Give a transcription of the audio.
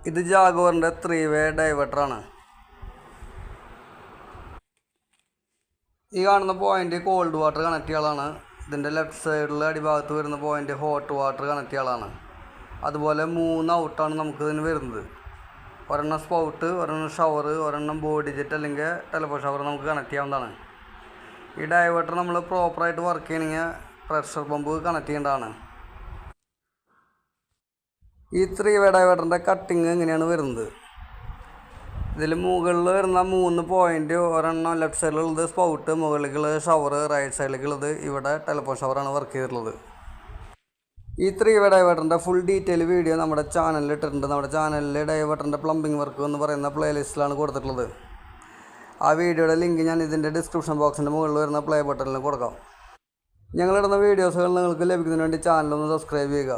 ഇത് ജാഗോറിൻ്റെ 3-വേ ഡൈവേർട്ടറാണ്. ഈ കാണുന്ന പോയിൻ്റ് കോൾഡ് വാട്ടർ കണക്ട് ചെയ്യാളാണ്. ഇതിൻ്റെ ലെഫ്റ്റ് സൈഡിൽ അടിഭാഗത്ത് വരുന്ന പോയിൻ്റ് ഹോട്ട് വാട്ടർ കണക്ട് ചെയ്യാളാണ്. അതുപോലെ 3 ഔട്ടാണ് നമുക്ക് ഇതിന് വരുന്നത്. ഒരെണ്ണം സ്പൗട്ട്, ഒരെണ്ണം ഷവർ, ഒരെണ്ണം ബോഡി ജെറ്റ് അല്ലെങ്കിൽ ടെലിഫോൺ ഷവർ നമുക്ക് കണക്ട് ചെയ്യാവുന്നതാണ്. ഈ ഡൈവേർട്ടർ നമ്മൾ പ്രോപ്പറായിട്ട് വർക്ക് ചെയ്യണമെങ്കിൽ പ്രഷർ പമ്പ് കണക്ട് ചെയ്യേണ്ടതാണ്. ഈ 3-വേ ഡൈവേർട്ടറിൻ്റെ കട്ടിങ് എങ്ങനെയാണ് വരുന്നത്? ഇതിൽ മുകളിൽ വരുന്ന 3 പോയിൻ്റ്, ഒരെണ്ണം ലെഫ്റ്റ് സൈഡിലുള്ളത് സ്പൗട്ട്, മുകളിലേക്കുള്ളത് ഷവർ, റൈറ്റ് സൈഡിലേക്കുള്ളത് ഇവിടെ ടെലിഫോൺ ഷവറാണ് വർക്ക് ചെയ്തിട്ടുള്ളത്. ഈ 3-വേ ഡൈവേർട്ടറിൻ്റെ ഫുൾ ഡീറ്റെയിൽ വീഡിയോ നമ്മുടെ ചാനലിൽ ഇട്ടിട്ടുണ്ട്. നമ്മുടെ ചാനലിൽ ഡൈവേർട്ടറിൻ്റെ പ്ലംബിംഗ് വർക്ക് എന്ന് പറയുന്ന പ്ലേലിസ്റ്റിലാണ് കൊടുത്തിട്ടുള്ളത്. ആ വീഡിയോയുടെ ലിങ്ക് ഞാൻ ഇതിൻ്റെ ഡിസ്ക്രിപ്ഷൻ ബോക്സിൻ്റെ മുകളിൽ വരുന്ന പ്ലേ ബട്ടണിൽ കൊടുക്കാം. ഞങ്ങളിടുന്ന വീഡിയോസുകൾ നിങ്ങൾക്ക് ലഭിക്കുന്നതിന് വേണ്ടി ചാനലൊന്ന് സബ്സ്ക്രൈബ് ചെയ്യുക.